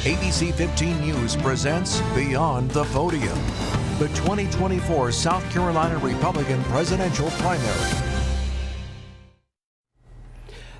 ABC 15 News presents Beyond the Podium, the 2024 South Carolina Republican presidential primary.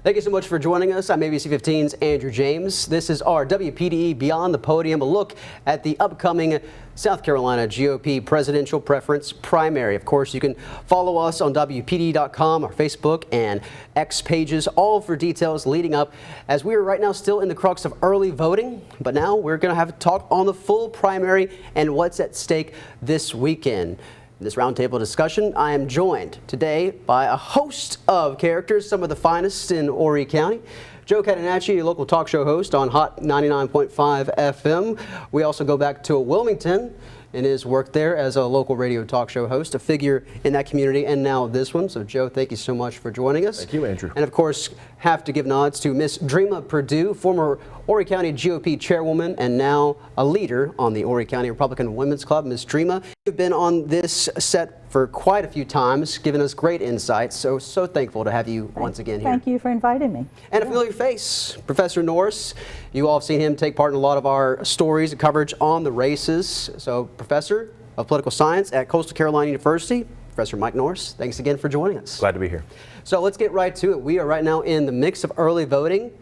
Thank you so much for joining us. I'm ABC 15's Andrew James. This is our WPDE Beyond the Podium, a look at the upcoming South Carolina GOP presidential preference primary. Of course, you can follow us on WPDE.com, our Facebook and X pages, all for details leading up, as we are right now still in the crux of early voting. But now we're going to have a talk on the full primary and what's at stake this weekend. In this roundtable discussion, I am joined today by a host of characters, some of the finest in Horry County. Joe Catanacci, a local talk show host on Hot 99.5 FM. We also go back to Wilmington and his work there as a local radio talk show host, a figure in that community, and now this one. So, Joe, thank you so much for joining us. Thank you, Andrew. And, of course, have to give nods to Miss Dreama Purdue, former Horry County GOP chairwoman and now a leader on the Horry County Republican Women's Club. Miss Dreama, you've been on this set for quite a few times, giving us great insights. So thankful to have you once again here. Thank you for inviting me. And a familiar face, Professor Norris. You all have seen him take part in a lot of our stories and coverage on the races. So, Professor of Political Science at Coastal Carolina University, Professor Mike Norris, thanks again for joining us. Glad to be here. So let's get right to it. We are right now in the mix of early voting,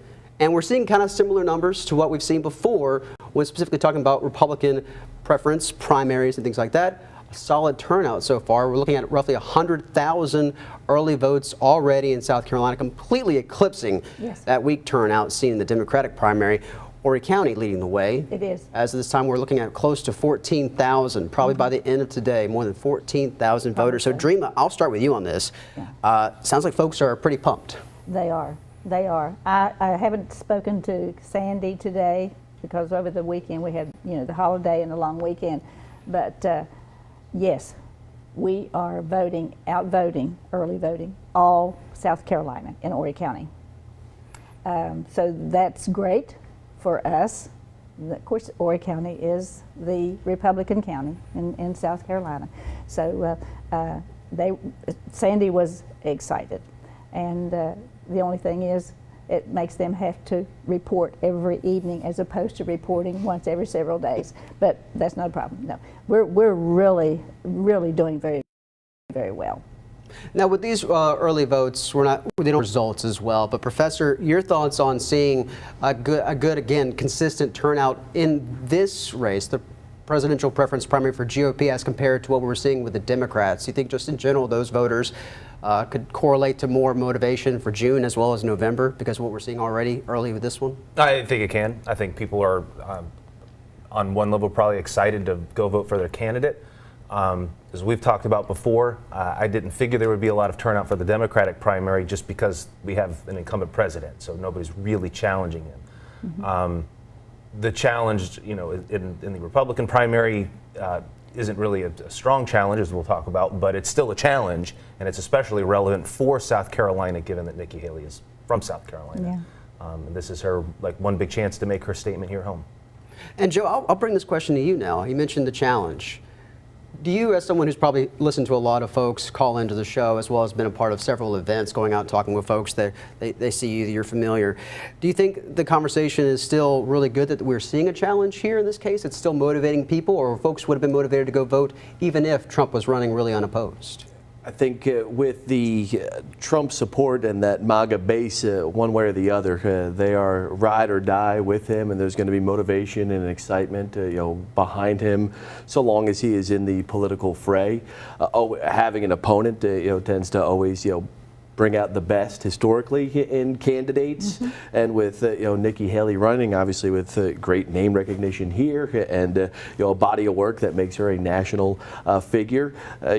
and we're seeing kind of similar numbers to what we've seen before when specifically talking about Republican preference, primaries, and things like that. A solid turnout so far. We're looking at roughly 100,000 early votes already in South Carolina, completely eclipsing that weak turnout seen in the Democratic primary. Horry County leading the way. It is. As of this time, we're looking at close to 14,000, probably by the end of today, more than 14,000 voters. So, Dreama, I'll start with you on this. Sounds like folks are pretty pumped. They are. They are. I haven't spoken to Sandy today because over the weekend we had, the holiday and the long weekend. But yes, we are outvoting, early voting, all South Carolina in Horry County. So that's great for us. Of course, Horry County is the Republican county in South Carolina. So Sandy was excited. And the only thing is, it makes them have to report every evening as opposed to reporting once every several days. But that's not a problem. No, we're really, really doing very, very well. Now, with these early votes, they don't results as well. But Professor, your thoughts on seeing a good again, consistent turnout in this race, the presidential preference primary for GOP, as compared to what we were seeing with the Democrats? Do you think just in general those voters could correlate to more motivation for June as well as November because of what we're seeing already early with this one? I think it can. I think people are on one level probably excited to go vote for their candidate. As we've talked about before, I didn't figure there would be a lot of turnout for the Democratic primary just because we have an incumbent president, so nobody's really challenging him. Mm-hmm. The challenge, in the Republican primary isn't really a strong challenge, as we'll talk about, but it's still a challenge, and it's especially relevant for South Carolina, given that Nikki Haley is from South Carolina. Yeah. And this is her one big chance to make her statement here at home. And Joe, I'll bring this question to you now. You mentioned the challenge. Do you, as someone who's probably listened to a lot of folks call into the show, as well as been a part of several events, going out talking with folks that they see you, you're familiar, do you think the conversation is still really good that we're seeing a challenge here in this case? It's still motivating people, or folks would have been motivated to go vote even if Trump was running really unopposed? I think with the Trump support and that MAGA base, one way or the other, they are ride or die with him, and there's going to be motivation and excitement, behind him, so long as he is in the political fray. Having an opponent, tends to always, bring out the best historically in candidates. Mm-hmm. And with Nikki Haley running, obviously with great name recognition here and a body of work that makes her a national figure,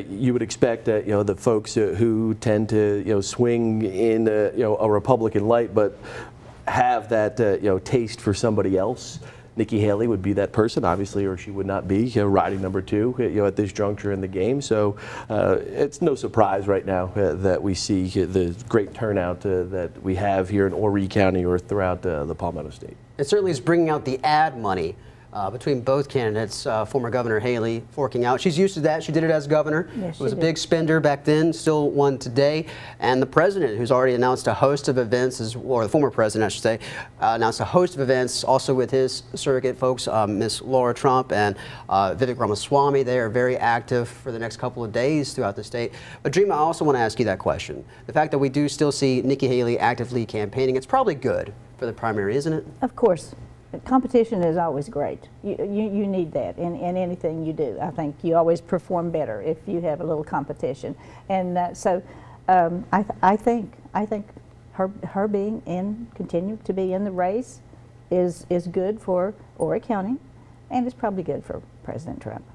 you would expect the folks who tend to swing in a Republican light, but have that taste for somebody else. Nikki Haley would be that person, obviously, or she would not be riding number two at this juncture in the game. So it's no surprise right now that we see the great turnout that we have here in Horry County or throughout the Palmetto State. It certainly is bringing out the ad money between both candidates. Former Governor Haley forking out. She's used to that. She did it as governor. Yes, was she a did. big spender back then, still one today. And the president, who's already announced a host of events, or the former president, I should say, announced a host of events also with his surrogate folks, Miss Laura Trump and Vivek Ramaswamy. They are very active for the next couple of days throughout the state. But Dream, I also want to ask you that question. The fact that we do still see Nikki Haley actively campaigning, it's probably good for the primary, isn't it? Of course. Competition is always great. You need that in anything you do. I think you always perform better if you have a little competition. And I think her being continue to be in the race is good for Horry County, and it's probably good for President Trump.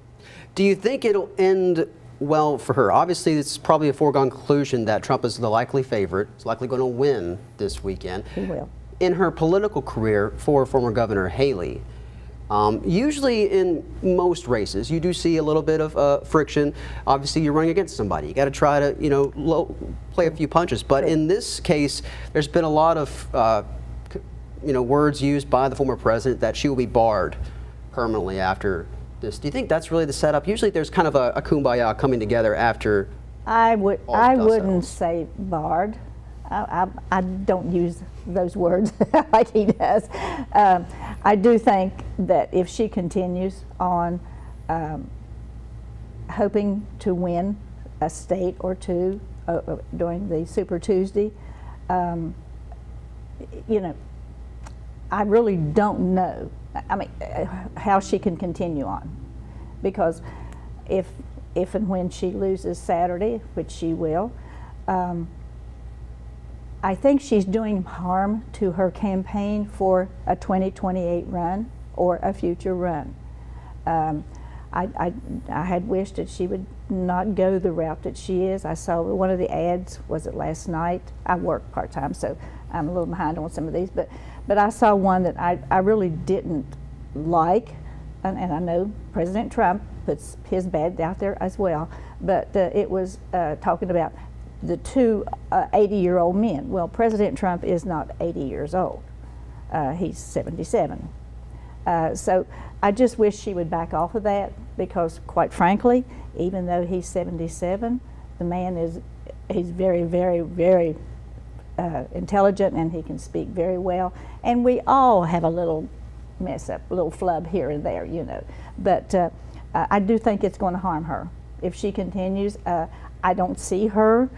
Do you think it'll end well for her? Obviously, it's probably a foregone conclusion that Trump is the likely favorite. He's likely going to win this weekend. He will. In her political career for former Governor Haley, usually in most races, you do see a little bit of friction. Obviously, you're running against somebody. You got to try to, play a few punches. But in this case, there's been a lot of, words used by the former president that she will be barred permanently after this. Do you think that's really the setup? Usually, there's kind of a kumbaya coming together after. I wouldn't settles. say barred. I don't use those words like he does. I do think that if she continues on hoping to win a state or two during the Super Tuesday, I really don't know. I mean, how she can continue on, because if and when she loses Saturday, which she will. I think she's doing harm to her campaign for a 2028 run or a future run. I had wished that she would not go the route that she is. I saw one of the ads, was it last night? I work part-time, so I'm a little behind on some of these, but I saw one that I really didn't like, and I know President Trump puts his bad out there as well, but it was talking about the two 80-year-old men. Well, President Trump is not 80 years old. He's 77. So I just wish she would back off of that, because quite frankly, even though he's 77, the man he's very, very, very intelligent, and he can speak very well. And we all have a little mess up, a little flub here and there, But I do think it's going to harm her. If she continues, I don't see her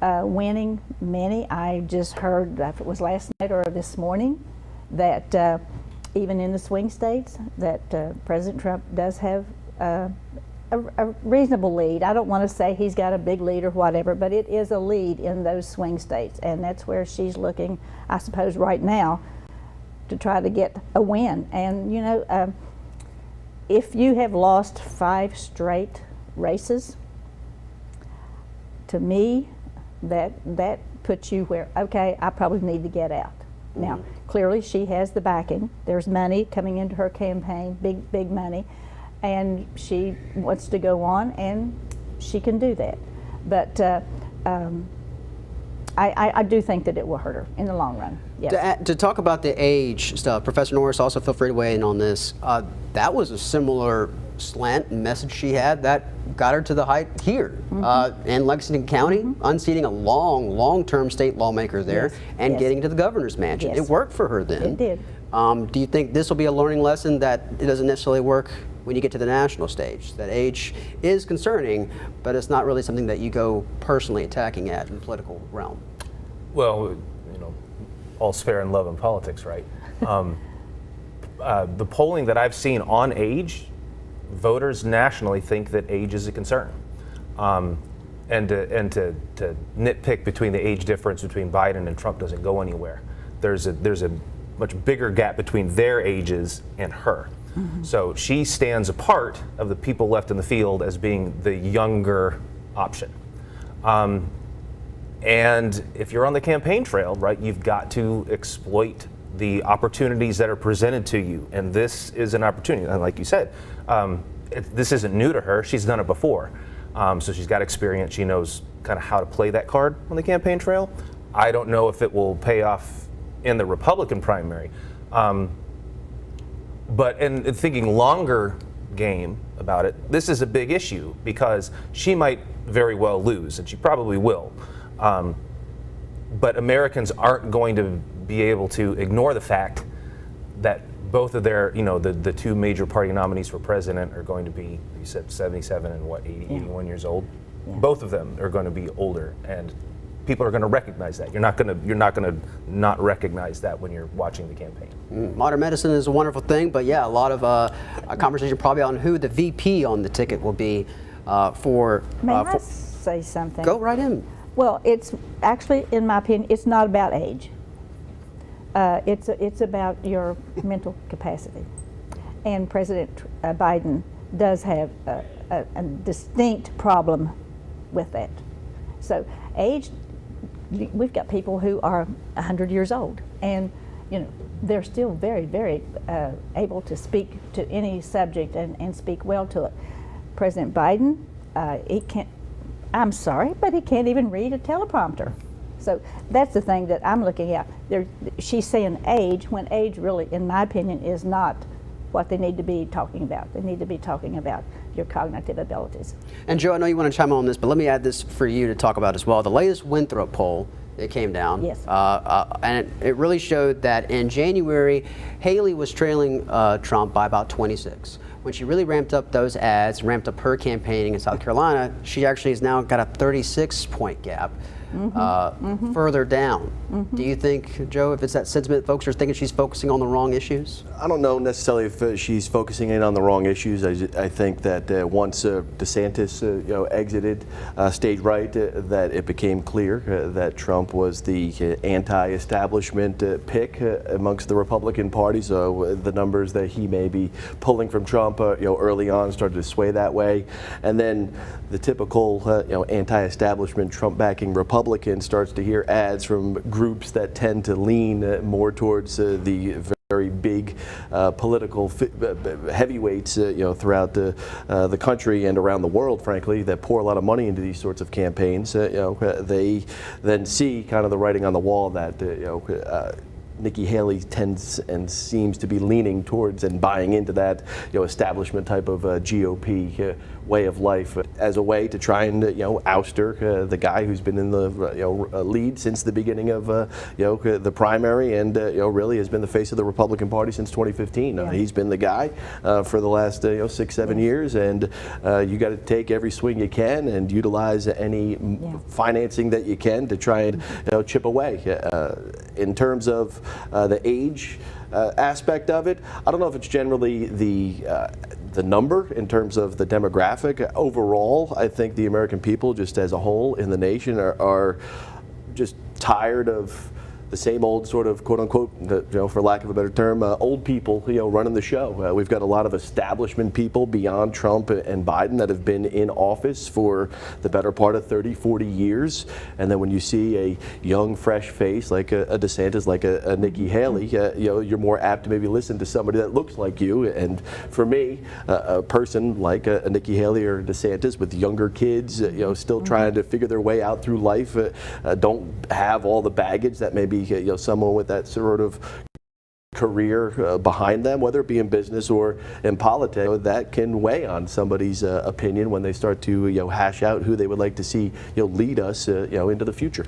winning many. I just heard, if it was last night or this morning, that even in the swing states, that President Trump does have a reasonable lead. I don't want to say he's got a big lead or whatever, but it is a lead in those swing states, and that's where she's looking, I suppose, right now to try to get a win. And if you have lost 5 straight races, to me, that puts you where, okay, I probably need to get out. Mm-hmm. Now, clearly she has the backing. There's money coming into her campaign, big money, and she wants to go on, and she can do that. But I do think that it will hurt her in the long run. Yes. To talk about the age stuff, Professor Norris, also feel free to weigh in on this. That was a similar slant message she had that got her to the height here in Lexington County, unseating a long-term state lawmaker there, and getting to the governor's mansion. It worked for her then. It did. Do you think this will be a learning lesson that it doesn't necessarily work when you get to the national stage? That age is concerning, but it's not really something that you go personally attacking at in the political realm. Well, all's fair in love and politics, right? The polling that I've seen on age, voters nationally think that age is a concern. And to nitpick between the age difference between Biden and Trump doesn't go anywhere. There's a much bigger gap between their ages and her. Mm-hmm. So she stands apart of the people left in the field as being the younger option. And if you're on the campaign trail, right, you've got to exploit the opportunities that are presented to you. And this is an opportunity. And like you said, this isn't new to her. She's done it before. So she's got experience. She knows kind of how to play that card on the campaign trail. I don't know if it will pay off in the Republican primary. But in thinking longer game about it, this is a big issue because she might very well lose, and she probably will. But Americans aren't going to be able to ignore the fact that both of their, the two major party nominees for president are going to be, you said 77 and 81 years old. Yeah. Both of them are going to be older, and people are going to recognize that. You're not going to not recognize that when you're watching the campaign. Modern medicine is a wonderful thing, but yeah, a lot of a conversation probably on who the VP on the ticket will be for. May I say something? Go right in. Well, it's actually, in my opinion, it's not about age. It's about your mental capacity. And President Biden does have a distinct problem with that. So age, we've got people who are 100 years old, and they're still very, very able to speak to any subject and speak well to it. President Biden, he can't. I'm sorry, but he can't even read a teleprompter. So that's the thing that I'm looking at. She's saying age, when age really, in my opinion, is not what they need to be talking about. They need to be talking about your cognitive abilities. And Joe, I know you want to chime in on this, but let me add this for you to talk about as well. The latest Winthrop poll, it came down. Yes. And it really showed that in January, Haley was trailing Trump by about 26. When she really ramped up those ads, ramped up her campaigning in South Carolina, she actually has now got a 36-point gap. Further down. Do you think, Joe, if it's that sentiment, folks are thinking she's focusing on the wrong issues? I don't know necessarily if she's focusing in on the wrong issues. I think that once DeSantis exited stage right, that it became clear that Trump was the anti-establishment pick amongst the Republican Party. So the numbers that he may be pulling from Trump early on started to sway that way. And then the typical anti-establishment Trump-backing Republican starts to hear ads from groups that tend to lean more towards the very big political heavyweights, throughout the country and around the world, frankly, that pour a lot of money into these sorts of campaigns. They then see kind of the writing on the wall that Nikki Haley tends and seems to be leaning towards and buying into that establishment type of GOP way of life as a way to try and oust her, the guy who's been in the lead since the beginning of the primary and really has been the face of the Republican Party since 2015. Yeah. He's been the guy for the last 6-7 years, and you got to take every swing you can and utilize any financing that you can to try and chip away. In terms of the age aspect of it, I don't know if it's generally the number in terms of the demographic. Overall, I think the American people, just as a whole in the nation, are just tired of the same old sort of quote unquote, for lack of a better term, old people, running the show. We've got a lot of establishment people beyond Trump and Biden that have been in office for the better part of 30, 40 years. And then when you see a young, fresh face like a DeSantis, like a Nikki Haley, you're more apt to maybe listen to somebody that looks like you. And for me, a person like a Nikki Haley or DeSantis with younger kids, still trying to figure their way out through life, don't have all the baggage that maybe someone with that sort of career behind them, whether it be in business or in politics, that can weigh on somebody's opinion when they start to hash out who they would like to see lead us into the future.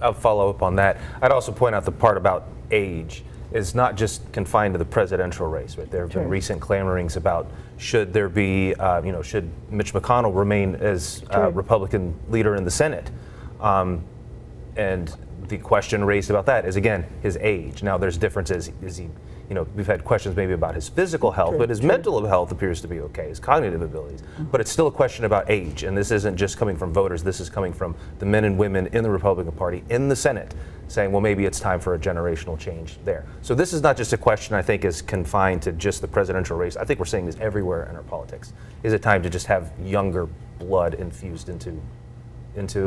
I'll follow up on that. I'd also point out the part about age is not just confined to the presidential race. Right? There have been recent clamorings about should there be, should Mitch McConnell remain as Republican leader in the Senate, and the question raised about that is, again, his age. Now, there's differences. Is he, we've had questions maybe about his physical health, but his mental health appears to be okay, his cognitive abilities. But it's still a question about age, and this isn't just coming from voters. This is coming from the men and women in the Republican Party, in the Senate, saying, well, maybe it's time for a generational change there. So this is not just a question I think is confined to just the presidential race. I think we're seeing this everywhere in our politics. Is it time to just have younger blood infused into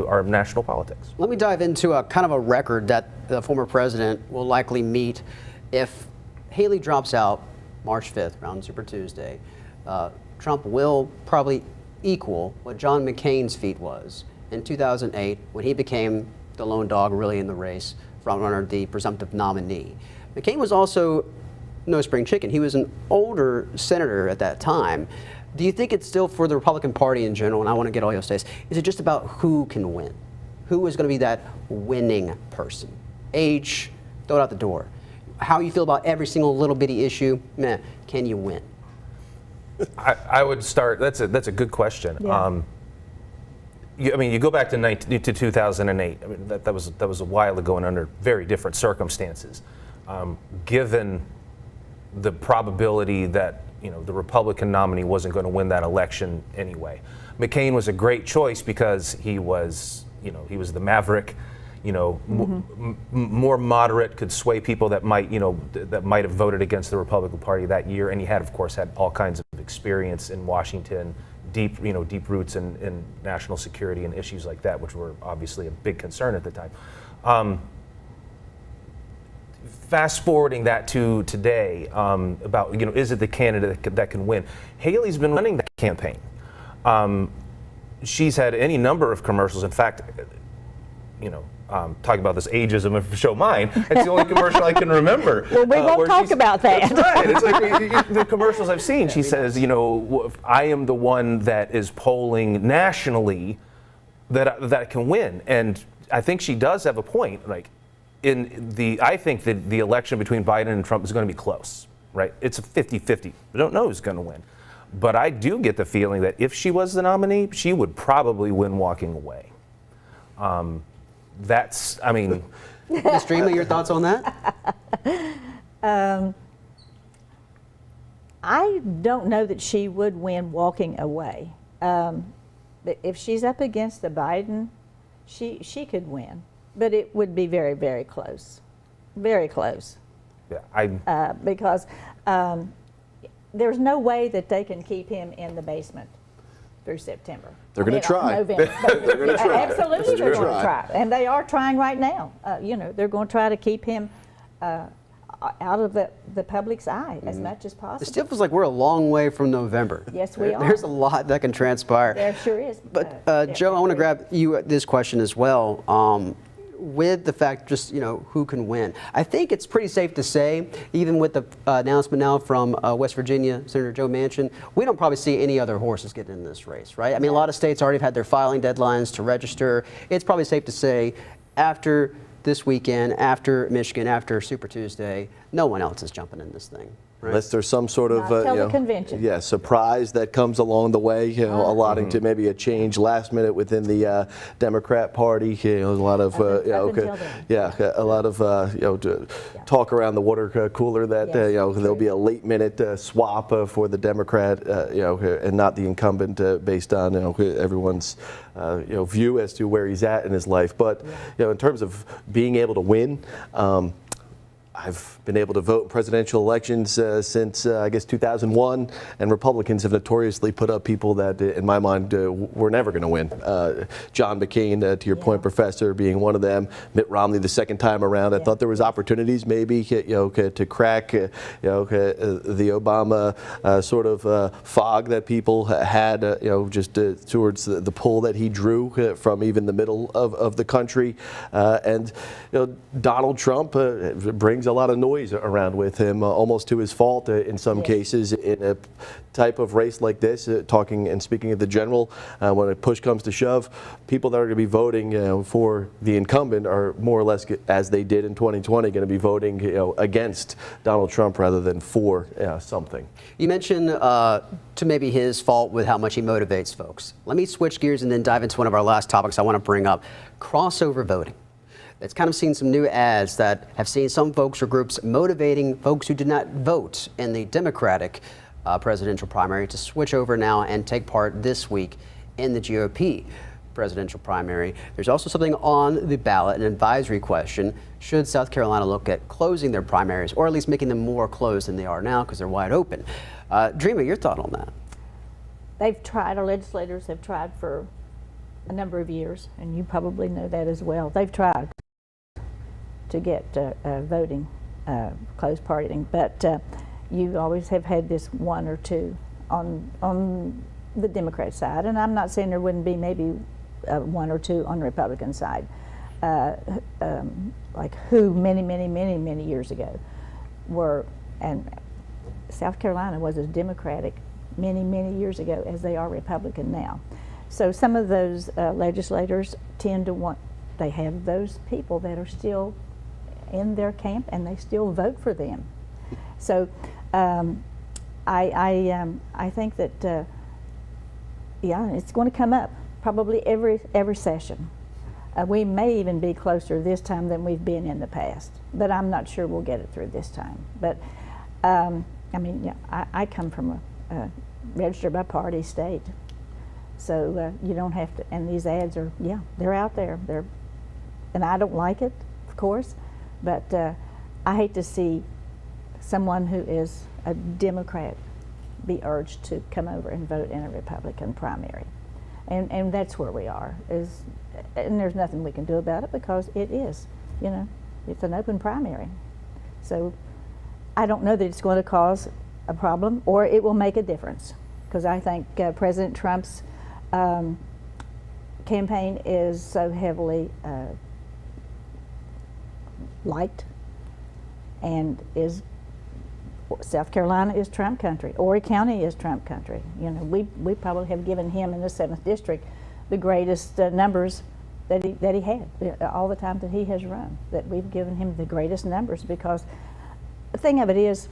our national politics? Let me dive into a kind of a record that the former president will likely meet if Haley drops out March 5th, around Super Tuesday. Trump will probably equal what John McCain's feat was in 2008 when he became the lone dog really in the race, front runner, the presumptive nominee. McCain was also no spring chicken. He was an older senator at that time. Do you think it's still for the Republican Party in general, and I want to get all your states, is it just about who can win? Who is going to be that winning person? Age, throw it out the door. How you feel about every single little bitty issue, meh, can you win? I would start, that's a good question. Yeah. You go back to 2008. I mean, that was a while ago and under very different circumstances. Given the probability that the Republican nominee wasn't going to win that election anyway, McCain was a great choice because he was the maverick, more moderate, could sway people that might have voted against the Republican Party that year, and he had, of course, had all kinds of experience in Washington. Deep roots in national security and issues like that, which were obviously a big concern at the time. Fast forwarding that to today, about is it the candidate that can win? Haley's been running that campaign. She's had any number of commercials. In fact, talking about this ageism of show mine, it's the only commercial I can remember. Well, we won't talk about that. That's right. It's like the commercials I've seen. She says, I am the one that is polling nationally that can win. And I think she does have a point. Like, I think that the election between Biden and Trump is going to be close, right? It's a 50-50. We don't know who's going to win. But I do get the feeling that if she was the nominee, she would probably win walking away. Ms. Dreamer, your thoughts on that? I don't know that she would win walking away. If she's up against the Biden, she could win, but it would be very, very close, very close. Yeah, because there's no way that they can keep him in the basement through September. They're going to try. November. They're going to try. Absolutely, they're going to try, and they are trying right now. They're going to try to keep him out of the public's eye as much as possible. It still feels like we're a long way from November. Yes, we are. There's a lot that can transpire. There sure is. But Joe, I want to grab you this question as well. With the fact who can win, I think it's pretty safe to say, even with the announcement now from West Virginia Senator Joe Manchin, we don't probably see any other horses getting in this race, right? I mean, a lot of states already have had their filing deadlines to register. It's probably safe to say after this weekend, after Michigan, after Super Tuesday, no one else is jumping in this thing. Right? Unless there's some sort of the convention. surprise that comes along the way, allotting to maybe a change last minute within the Democrat Party. A lot of a lot of talk around the water cooler that there'll be a late minute swap for the Democrat, and not the incumbent, based on everyone's view as to where he's at in his life. But in terms of being able to win. I've been able to vote in presidential elections since, I guess, 2001, and Republicans have notoriously put up people that, in my mind, were never going to win. John McCain, to your point, Professor, being one of them. Mitt Romney the second time around. I thought there was opportunities maybe, to crack, the Obama sort of fog that people had, just towards the pull that he drew from even the middle of the country. And Donald Trump brings a lot of noise around with him, almost to his fault in some cases, in a type of race like this. Talking and speaking of the general, when a push comes to shove, people that are going to be voting for the incumbent are more or less, as they did in 2020, going to be voting against Donald Trump rather than for something. You mentioned to maybe his fault with how much he motivates folks. Let me switch gears and then dive into one of our last topics I want to bring up: crossover voting. It's kind of seen some new ads that have seen some folks or groups motivating folks who did not vote in the Democratic presidential primary to switch over now and take part this week in the GOP presidential primary. There's also something on the ballot, an advisory question. Should South Carolina look at closing their primaries, or at least making them more closed than they are now because they're wide open? Dreamer, your thought on that? They've tried, our legislators have tried for a number of years, and you probably know that as well. They've tried to get voting, closed partying, but you always have had this one or two on the Democrat side, and I'm not saying there wouldn't be maybe one or two on the Republican side, like who many years ago were And South Carolina was as Democratic many, many years ago as they are Republican now. So some of those legislators tend to want, they have those people that are still in their camp and they still vote for them. So I think that yeah, it's going to come up probably every session. We may even be closer this time than we've been in the past, but I'm not sure we'll get it through this time. But I mean, yeah, I come from a registered by party state, so you don't have to. And these ads are, yeah, they're out there. And I don't like it, of course, but I hate to see someone who is a Democrat be urged to come over and vote in a Republican primary. And that's where we are, and there's nothing we can do about it because it is, you know, it's an open primary. So I don't know that it's going to cause a problem or it will make a difference, because I think President Trump's campaign is so heavily liked, and South Carolina is Trump country. Horry County is Trump country. You know, we probably have given him in the 7th district the greatest numbers that he had all the time that he has run. That we've given him the greatest numbers, because the thing of it is,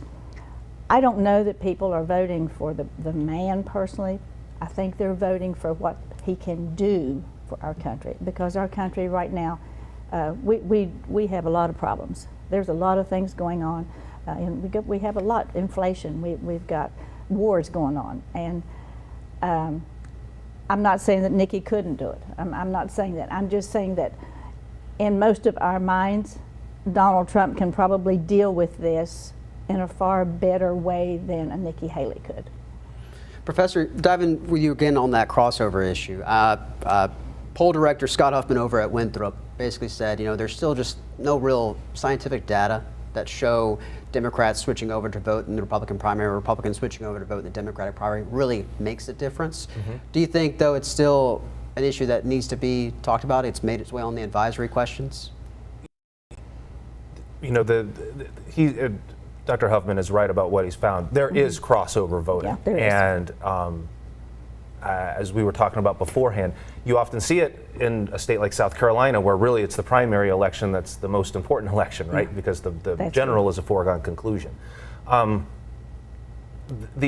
I don't know that people are voting for the man personally. I think they're voting for what he can do for our country, because our country right now, we have a lot of problems. There's a lot of things going on. And we have a lot inflation. We've got wars going on, and I'm not saying that Nikki couldn't do it. I'm not saying that. I'm just saying that in most of our minds, Donald Trump can probably deal with this in a far better way than a Nikki Haley could. Professor, diving with you again on that crossover issue. Poll director Scott Huffman over at Winthrop basically said, you know, there's still just no real scientific data that show Democrats switching over to vote in the Republican primary or Republicans switching over to vote in the Democratic primary really makes a difference. Mm-hmm. Do you think, though, it's still an issue that needs to be talked about? It's made its way on the advisory questions? You know, Dr. Huffman is right about what he's found. There mm-hmm. is crossover voting. Yeah, there is. And as we were talking about beforehand, you often see it in a state like South Carolina, where really it's the primary election that's the most important election, right? Yeah. Because the general is a foregone conclusion. The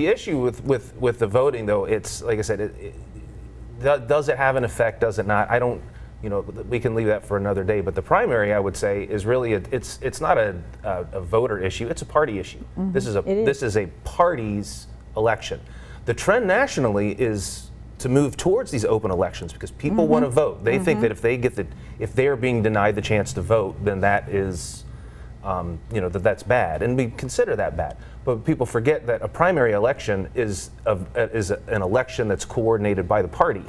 issue with the voting, though, it's like I said, does it have an effect? Does it not? I don't. You know, we can leave that for another day. But the primary, I would say, is really it's not a voter issue. It's a party issue. Mm-hmm. This is a party's election. The trend nationally is to move towards these open elections because people mm-hmm. want to vote. They mm-hmm. think that if they are being denied the chance to vote, then that is, that's bad, and we consider that bad. But people forget that a primary election is an election that's coordinated by the party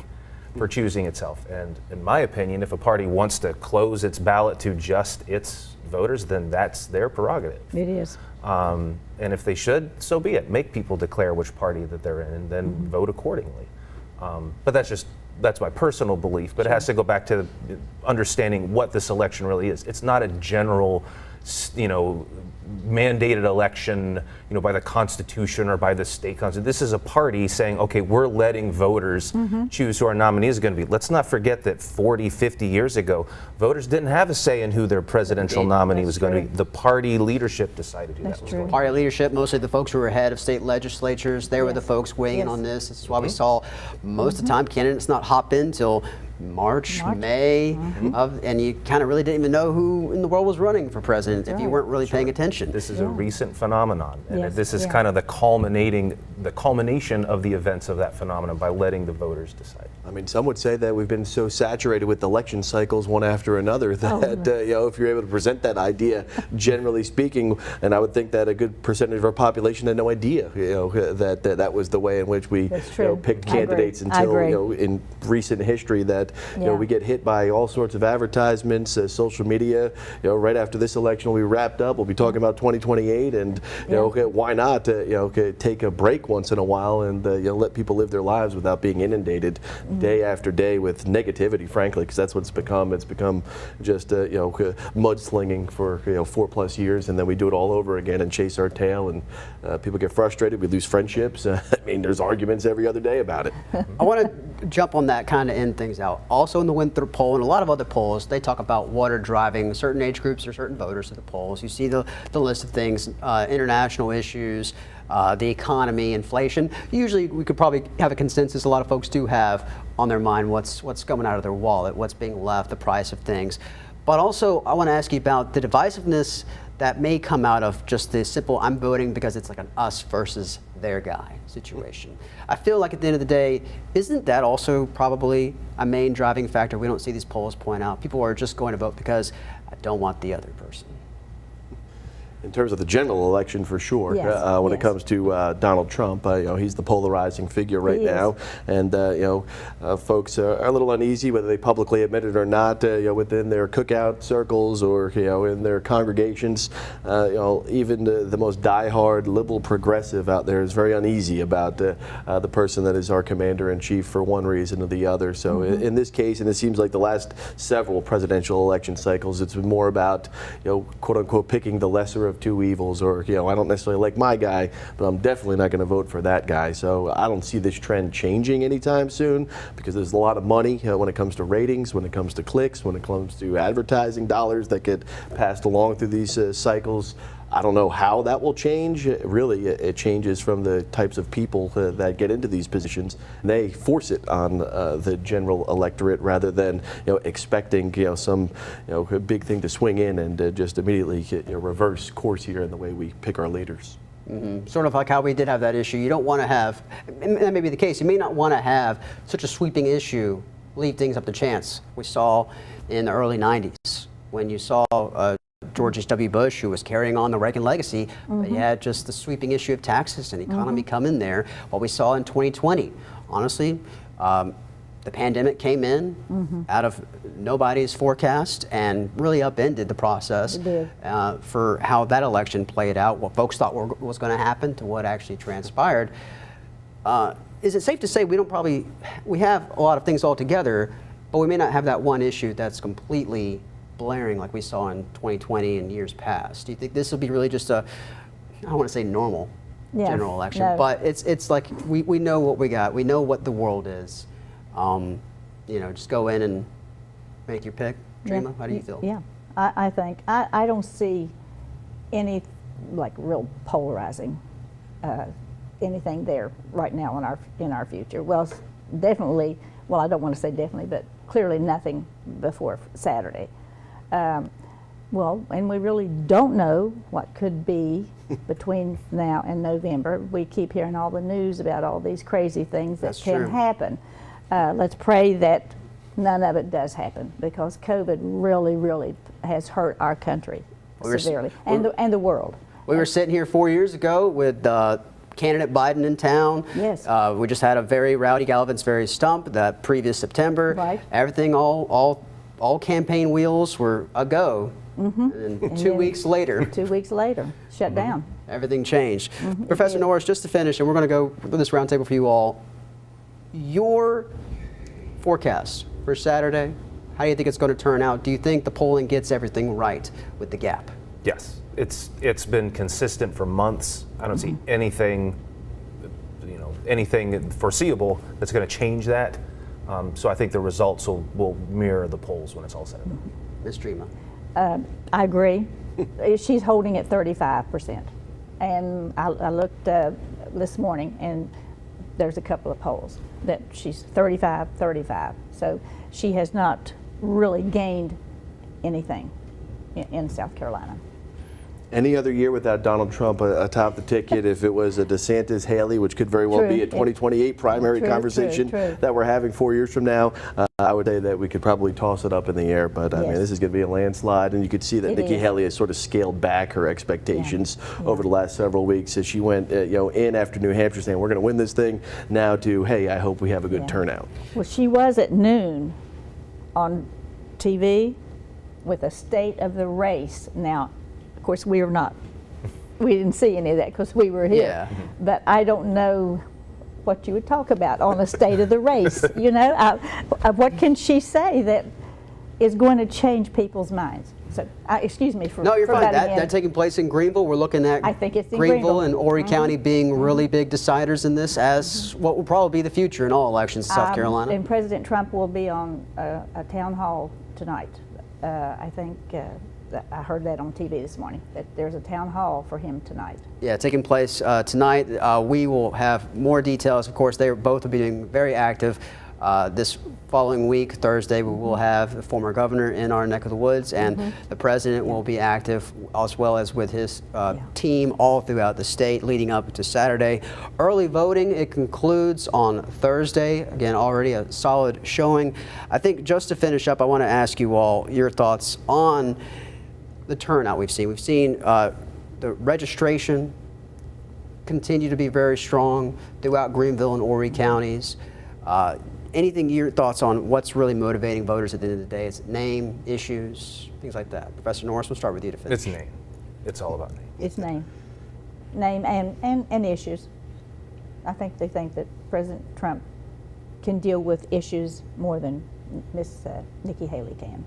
for choosing itself. And in my opinion, if a party wants to close its ballot to just its voters, then that's their prerogative. It is. And if they should, so be it. Make people declare which party that they're in and then mm-hmm. vote accordingly. But that's my personal belief, but sure. It has to go back to understanding what this election really is. It's not a general, mandated election, by the Constitution or by the state constitution. This is a party saying, okay, we're letting voters mm-hmm. choose who our nominees are going to be. Let's not forget that 40, 50 years ago, voters didn't have a say in who their presidential nominee was going to be. The party leadership decided who that was going to be. Party leadership, mostly the folks who were head of state legislatures, they were the folks weighing in on this. This is why we saw most of the time candidates not hop in till March. May, mm-hmm. Mm-hmm. And you kind of really didn't even know who in the world was running for president if you weren't really paying attention. This is a recent phenomenon, and this is kind of the culmination of the events of that phenomenon by letting the voters decide. I mean, some would say that we've been so saturated with election cycles one after another that if you're able to present that idea, generally speaking, and I would think that a good percentage of our population had no idea, that was the way in which we picked candidates until in recent history that you know, we get hit by all sorts of advertisements, social media. You know, right after this election will be wrapped up, we'll be talking about 2028, and you know, why not you know, take a break once in a while and you know, let people live their lives without being inundated day after day with negativity, frankly, because that's what it's become. It's become just you know, mudslinging for, you know, 4+ years, and then we do it all over again and chase our tail, and people get frustrated. We lose friendships. I mean, there's arguments every other day about it. I want to jump on that, kind of end things out. Also in the Winthrop poll and a lot of other polls, they talk about what are driving certain age groups or certain voters to the polls. You see the list of things, international issues, the economy, inflation. Usually we could probably have a consensus, a lot of folks do have on their mind what's coming out of their wallet, what's being left, the price of things. But also I want to ask you about the divisiveness that may come out of just the simple, I'm voting because it's like an us versus their guy situation. I feel like at the end of the day, isn't that also probably a main driving factor? We don't see these polls point out. People are just going to vote because I don't want the other person. In terms of the general election, for sure, when it comes to Donald Trump, you know, he's the polarizing figure right now, and you know, folks are a little uneasy whether they publicly admit it or not. You know, within their cookout circles or, you know, in their congregations, you know, even the most diehard liberal progressive out there is very uneasy about the person that is our commander-in-chief for one reason or the other. So in this case, and it seems like the last several presidential election cycles, it's been more about, you know, quote unquote, picking the lesser of two evils, or, you know, I don't necessarily like my guy, but I'm definitely not going to vote for that guy. So I don't see this trend changing anytime soon, because there's a lot of money when it comes to ratings, when it comes to clicks, when it comes to advertising dollars that get passed along through these cycles. I don't know how that will change. Really, it changes from the types of people that get into these positions. They force it on the general electorate rather than, you know, expecting, you know, some, you know, big thing to swing in and just immediately, you know, reverse course here in the way we pick our leaders. Sort of like how we did have that issue. You don't want to have, and that may be the case, you may not want to have such a sweeping issue, leave things up to chance. We saw in the early 90s when you saw George H.W. Bush, who was carrying on the Reagan legacy, but he had just the sweeping issue of taxes and economy come in there. What we saw in 2020, honestly, the pandemic came in out of nobody's forecast and really upended the process for how that election played out, what folks thought was going to happen to what actually transpired. Is it safe to say we have a lot of things all together, but we may not have that one issue that's completely blaring like we saw in 2020 and years past? Do you think this will be really just a, I don't want to say normal general election, but it's like we know what we got. We know what the world is. You know, just go in and make your pick. Dreama, how do you feel? Yeah, I think I don't see any like real polarizing anything there right now in our future. Well, definitely. Well, I don't want to say definitely, but clearly nothing before Saturday. Well, and we really don't know what could be between now and November. We keep hearing all the news about all these crazy things that can happen. Let's pray that none of it does happen, because COVID really, really has hurt our country severely, and the world. We were sitting here 4 years ago with candidate Biden in town. Yes. We just had a very rowdy Galvin's Ferry stump that previous September. Right. Everything, all campaign wheels were a go. And 2 weeks later. 2 weeks later, shut down. Everything changed. Professor Norris, just to finish, and we're going to go through this roundtable for you all. Your forecast for Saturday, how do you think it's going to turn out? Do you think the polling gets everything right with the gap? Yes, it's been consistent for months. I don't see anything, you know, anything foreseeable that's going to change that. So I think the results will mirror the polls when it's all said and done. Ms. Dreama. I agree. She's holding at 35%, and I looked this morning, and there's a couple of polls that she's 35. So she has not really gained anything in South Carolina. Any other year without Donald Trump atop the ticket, if it was a DeSantis, Haley, which could very well be a 2028 primary conversation that we're having 4 years from now, I would say that we could probably toss it up in the air. But I mean, this is going to be a landslide, and you could see that Nikki Haley has sort of scaled back her expectations over the last several weeks as she went, you know, in after New Hampshire saying we're going to win this thing, now to, hey, I hope we have a good turnout. Well, she was at noon on TV with a state of the race. Now, of course, we didn't see any of that because we were here. Yeah. But I don't know what you would talk about on a state of the race. You know, what can she say that is going to change people's minds? So, excuse me for No, you're for fine. butting in. That taking place in Greenville. We're looking at I think it's in Greenville Greenville. and Horry County being really big deciders in this, as what will probably be the future in all elections in South Carolina. And President Trump will be on a town hall tonight. I think I heard that on TV this morning, that there's a town hall for him tonight. Yeah, taking place tonight. We will have more details. Of course, they both will be being very active. This following week, Thursday, we will have the former governor in our neck of the woods, and the president will be active, as well as with his team all throughout the state leading up to Saturday. Early voting, it concludes on Thursday. Again, already a solid showing. I think just to finish up, I want to ask you all your thoughts on the turnout we've seen. We've seen the registration continue to be very strong throughout Greenville and Horry counties. Anything, your thoughts on what's really motivating voters at the end of the day? Is it name, issues, things like that? Professor Norris, we'll start with you to finish. It's name. It's all about name. It's name and issues. I think they think that President Trump can deal with issues more than Miss Nikki Haley can.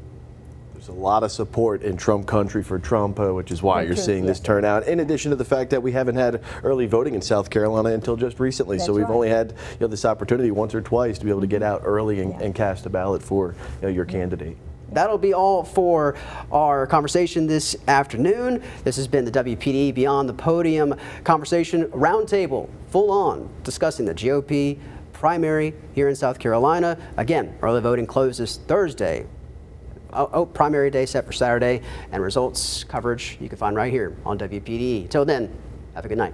There's a lot of support in Trump country for Trump, which is why Me you're too, seeing this yes. turnout. In addition to the fact that we haven't had early voting in South Carolina until just recently, so That's we've right. only had this opportunity once or twice to be able to get out early and, Yeah. and cast a ballot for your candidate. That'll be all for our conversation this afternoon. This has been the WPD Beyond the Podium Conversation Roundtable, full on, discussing the GOP primary here in South Carolina. Again, early voting closes Thursday. Primary day set for Saturday, and results coverage you can find right here on WPD. Till then, have a good night.